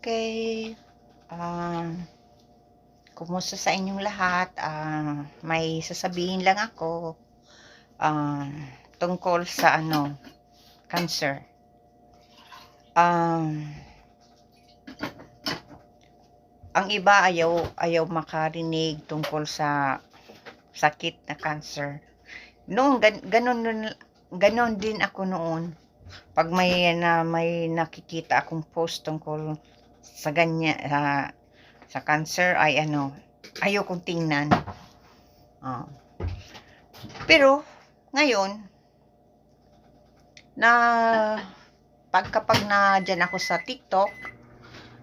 Okay. Kumusta sa inyong lahat? May sasabihin lang ako tungkol sa cancer. Ang iba ayaw makarinig tungkol sa sakit na cancer. Noon ganon din ako noon. Pag may nakikita akong post tungkol sa ganyan sa cancer ay ayaw kong tingnan. Pero ngayon kapag na dyan ako sa TikTok,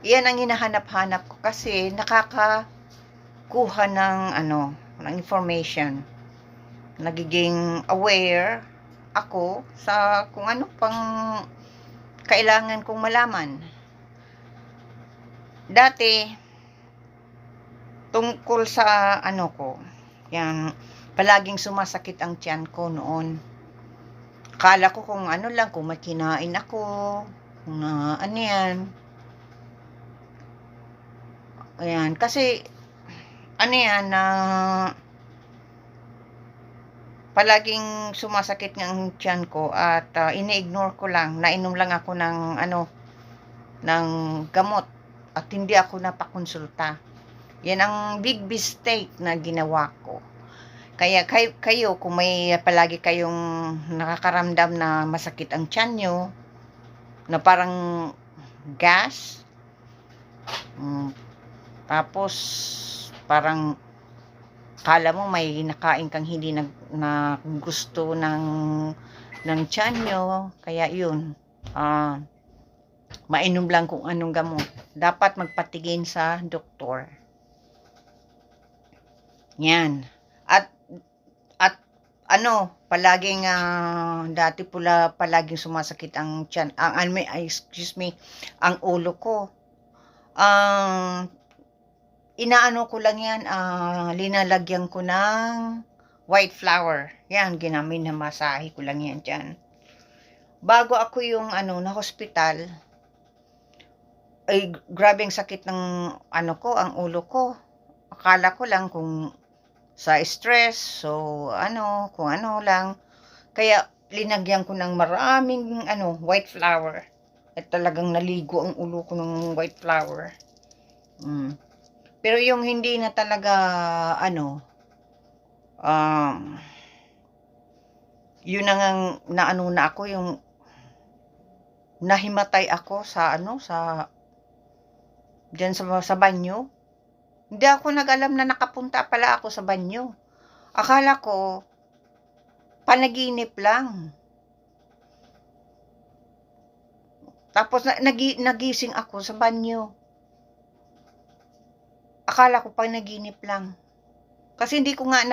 yan ang hinahanap-hanap ko kasi nakakakuha ng information. Nagiging aware ako sa kung ano pang kailangan kong malaman. Dati, tungkol sa yan, palaging sumasakit ang tiyan ko noon. Akala ko kung kung may kinain ako, kung yan. Ayan, kasi palaging sumasakit ng tiyan ko at ini-ignore ko lang, nainom lang ako ng gamot at hindi ako napakonsulta. Yan ang big mistake na ginawa ko. Kaya kayo kung may palagi kayong nakakaramdam na masakit ang tiyan nyo, na parang gas, tapos parang kala mo may nakain kang hindi na gusto ng tiyan nyo, kaya yun, mainom lang kung anong gamot. Dapat magpatingin sa doktor. Yan. At palaging dati palaging sumasakit ang tiyan, ang ulo ko. Inaano ko lang yan, linalagyan ko ng white flour. Yan, ginamit na masahe ko lang yan dyan. Bago ako yung na hospital, ay grabe ang sakit ng ang ulo ko. Akala ko lang kung sa stress, so kung lang. Kaya linagyan ko ng maraming white flour. At talagang naligo ang ulo ko ng white flour. Pero yung hindi na talaga yun ang na ako, yung nahimatay ako sa diyan sa banyo. Hindi ako nag-alam na nakapunta pala ako sa banyo. Akala ko panaginip lang. Tapos nagising ako sa banyo. Akala ko panaginip lang. Kasi hindi ko nga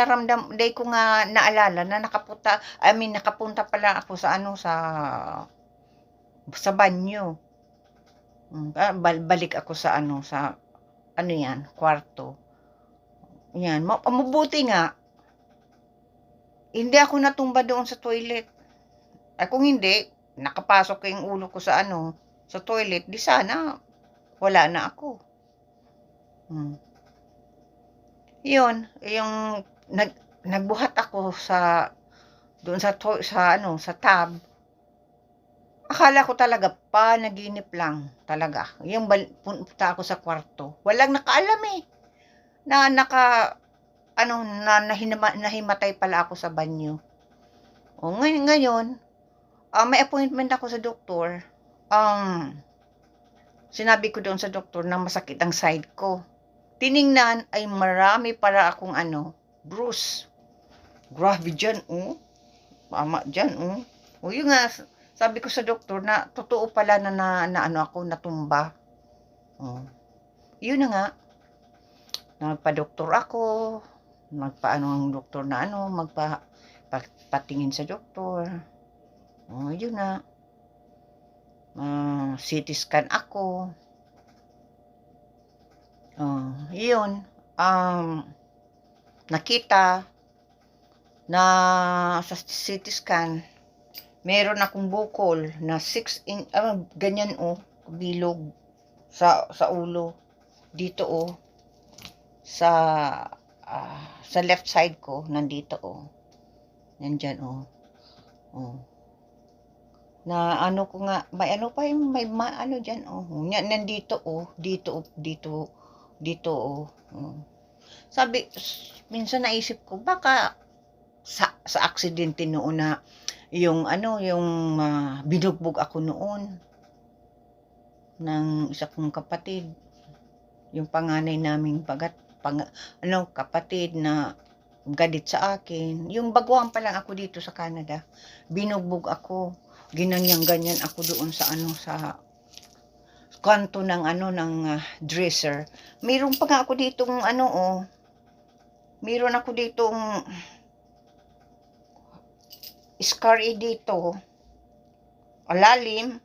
naalala na nakapunta pala ako sa sa banyo. Balik ako sa yan, kwarto. Yan, mabuti nga. Hindi ako natumba doon sa toilet. Kung hindi, nakapasok yung ulo ko sa sa toilet, di sana wala na ako. Yun, yung nagbuhat ako doon sa tub. Akala ko talaga panaginip lang talaga. Yung punta ako sa kwarto, walang nakaalam na nahimatay pala ako sa banyo. Ngayon, may appointment ako sa doktor. Sinabi ko doon sa doktor na masakit ang side ko. Tiningnan ay marami para akong bruise. Grabe dyan, Mama dyan, yun nga, sabi ko sa doktor na totoo pala na ako natumba. Yun na nga. Nagpa-doktor ako. Ang doktor na magpatingin sa doktor. Yun na. CT scan ako. Yun. Nakita na sa CT scan meron akong bukol na 6 inch, ganyan bilog. sa ulo. Dito oh. Sa left side ko, nandito oh. Nandyan oh. Oh. Na ano ko nga, may ano pa yung, may ano dyan oh. Nandito oh. Dito oh. Oh. Sabi, minsan naisip ko, baka sa aksidente noon na yung ano, yung binugbog ako noon ng isa kong kapatid. Yung panganay naming kapatid na gadit sa akin. Yung baguhan pa lang ako dito sa Canada. Binugbog ako. Ganyan ako doon sa sa kanto ng dresser. Mayroon pa nga ako ditong mayroon ako ditong scar dito. Alalim.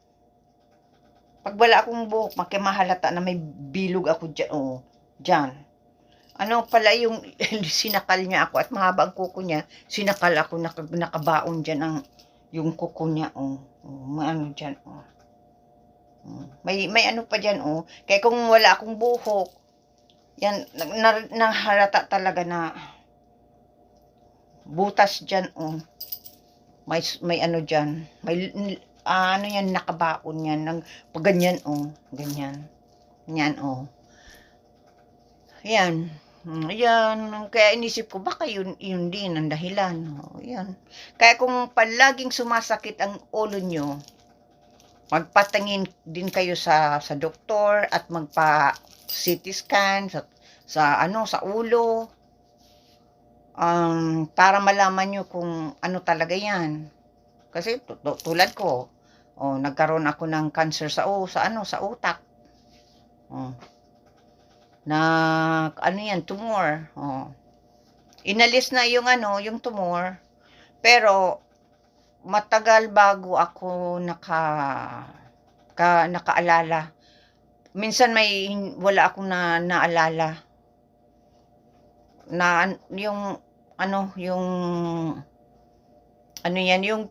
Pag wala akong buhok, makimahalata na may bilog ako dyan. Oh, dyan. Ano pala yung sinakal niya ako at mahaba ang kuko niya. Sinakal ako, nakabaon dyan yung kuko niya. Oh, may ano dyan. Oh. May ano pa dyan. Oh. Kaya kung wala akong buhok, yan, nahalata talaga na butas dyan. Oh. May ano dyan. May ano yan, nakabaon yan. Pag ganyan, oh. Ganyan. Yan, oh. Yan. Yan. Kaya inisip ko, baka yun din ang dahilan. Oh, yan. Kaya kung palaging sumasakit ang ulo nyo, magpatingin din kayo sa doktor at magpa-CT scan sa ulo. Para malaman nyo kung ano talaga yan. Kasi tulad ko, nagkaroon ako ng cancer sa utak. Na yan, tumor. Inalis na yung tumor, pero matagal bago ako nakaalala. Minsan wala akong naalala na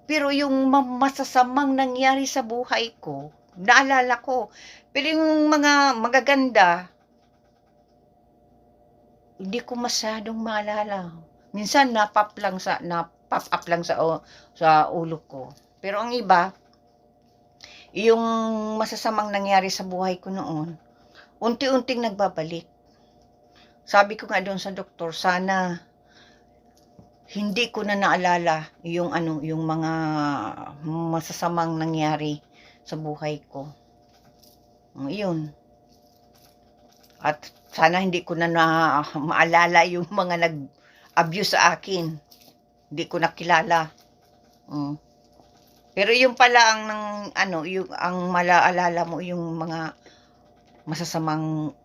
pero yung masasamang nangyari sa buhay ko, naalala ko. Pero yung mga magaganda, hindi ko masyadong maalala. Minsan na-pop up lang sa ulo ko. Pero ang iba, yung masasamang nangyari sa buhay ko noon, unti-unting nagbabalik. Sabi ko nga doon sa doktor, sana hindi ko na naalala yung mga masasamang nangyari sa buhay ko. Yun. At sana hindi ko na maalala yung mga nag-abuse sa akin. Hindi ko nakilala. Pero yung pala ang malaalala mo yung mga masasamang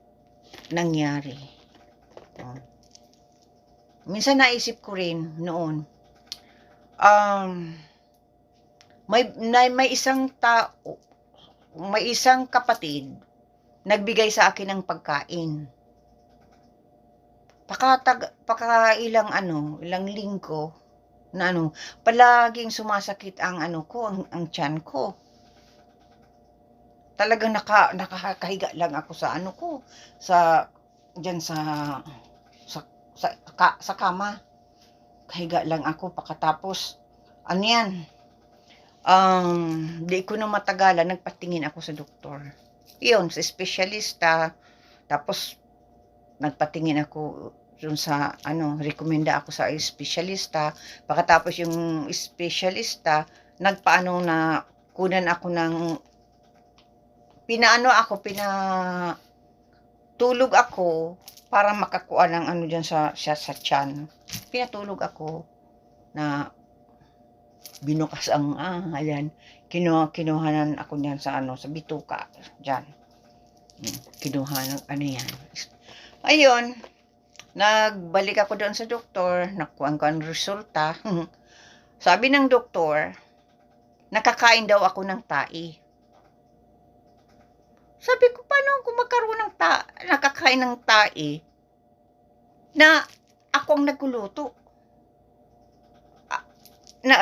nangyari. Minsan naisip ko rin noon, may isang kapatid nagbigay sa akin ng pagkain. Ilang linggo na palaging sumasakit ang ang tiyan ko. Talagang nakakahiga lang ako sa kama. Kahiga lang ako, pagkatapos di ko na matagalan, nagpatingin ako sa doktor. Iyon, sa espesyalista. Tapos nagpatingin ako dun sa rekomenda ako sa espesyalista. Pagkatapos yung espesyalista, na kunan ako ng pinatulog ako para makakuha ng dyan sa tiyan. Pinatulog ako na binukas ang kinuhanan ako niyan sa bituka diyan. Kinuhanan yan. Ayun, nagbalik ako doon sa doktor, nakuha ko ang resulta. Sabi ng doktor, nakakain daw ako ng tae. Sabi ko, paano ako magkaroon ng nakakain ng tae na ako ang nagluluto?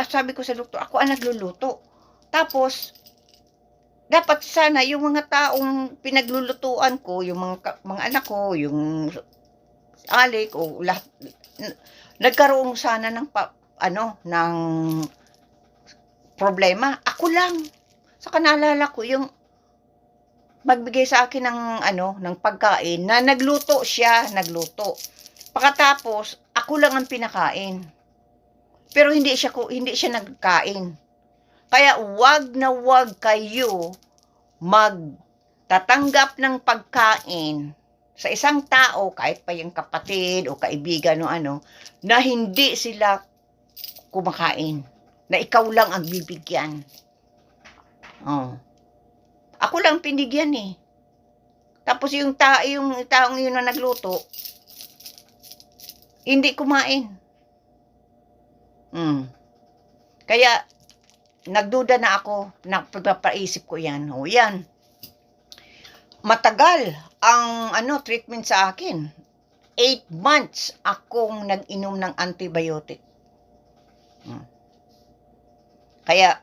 Sabi ko sa doktor, ako ang nagluluto. Tapos, dapat sana yung mga taong pinaglulutuan ko, yung mga anak ko, yung alik o lahat, nagkaroon sana ng ng problema. Ako lang. Saka naalala ko yung magbigay sa akin ng pagkain na nagluto siya, nagluto. Pagkatapos, ako lang ang pinakain. Pero hindi siya nagkain. Kaya wag na wag kayo magtatanggap ng pagkain sa isang tao, kahit pa yung kapatid o kaibigan o na hindi sila kumakain. Na ikaw lang ang bibigyan. Oh. Ako lang pinigyan eh. Tapos yung taong yun na nagluto, hindi kumain. Kaya, nagduda na ako, napapaisip ko yan. O yan. Matagal ang treatment sa akin. 8 months akong nag-inom ng antibiotic. Kaya,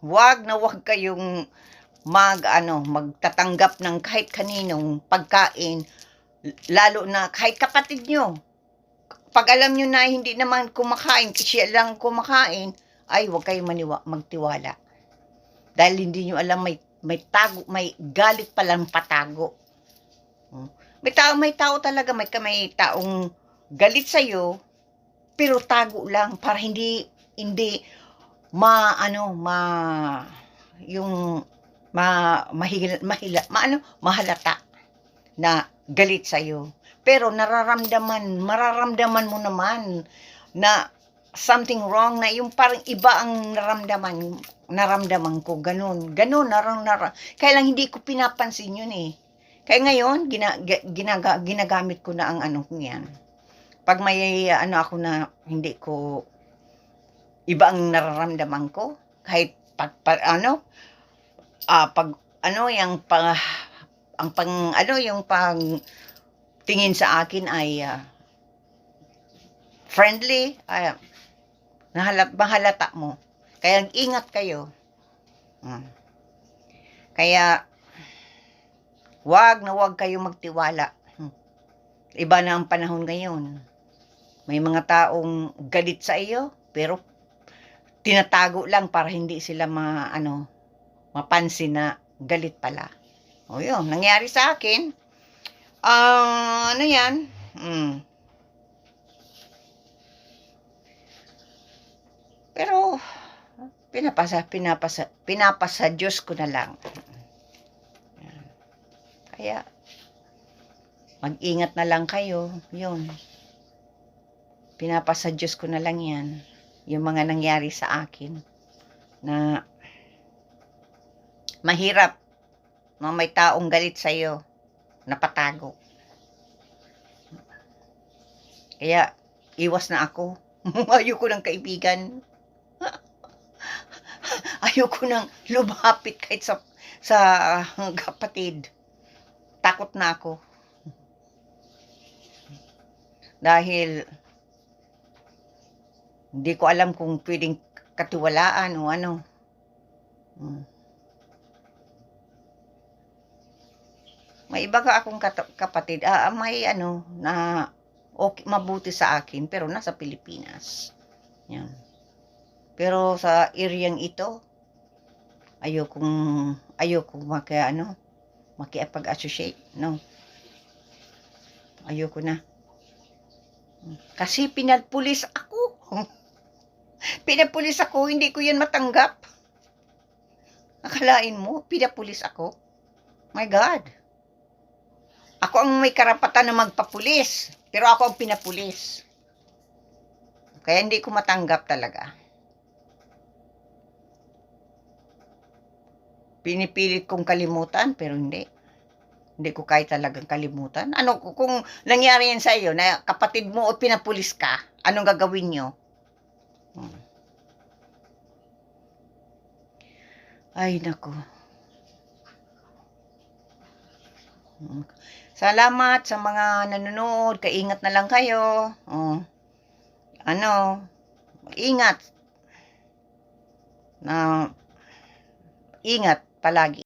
wag na wag kayong magtatanggap ng kahit kaninong pagkain, lalo na kahit kapatid nyo. Pag alam nyo na hindi naman kumakain, siya lang kumakain, ay wag kayong magtiwala. Dahil hindi nyo alam may galit palang patago. May tao talaga, may taong galit sa'yo, pero tago lang para hindi mahalata na galit sa'yo. Pero mararamdaman mo naman na something wrong, na yung parang iba ang naramdaman ko. Ganun, kaya lang hindi ko pinapansin yun eh. Kaya ngayon, ginagamit ko na ang yan. Pag may ako na hindi ko, iba ang nararamdaman ko, kahit yung tingin sa akin ay friendly, mahalata mo. Kaya ingat kayo. Kaya wag na wag kayo magtiwala. Iba na ang panahon ngayon. May mga taong galit sa iyo, pero tinatago lang para hindi sila mapansin na galit pala. O yun, nangyari sa akin. Yan? Pero, pinapasa Diyos ko na lang. Kaya, mag-ingat na lang kayo. Yun. Pinapasa Diyos ko na lang yan. Yung mga nangyari sa akin. Na, mahirap. May taong galit sa'yo. Napatago. Kaya, iwas na ako. Ayoko ng kaibigan. Ayoko nang lumapit kahit sa kapatid. Takot na ako. Dahil, hindi ko alam kung pwedeng katiwalaan o ano. May iba ka akong kapatid, may na okay, mabuti sa akin, pero nasa Pilipinas. Yan. Pero sa areang ito, ayokong makipag-associate, no. Ayoko na. Kasi pinagpulis ako. Pinapulis ako, hindi ko yan matanggap. Akalain mo, pinapulis ako? My God. Ako ang may karapatan na magpapulis, pero ako ang pinapulis. Kaya hindi ko matanggap talaga. Pinipilit kong kalimutan, pero hindi. Hindi ko kaya talagang kalimutan. Kung nangyari yan sa iyo, na kapatid mo o pinapulis ka, anong gagawin nyo? Ay, nako. Salamat sa mga nanonood. Kaingat na lang kayo. Ingat. Ingat palagi.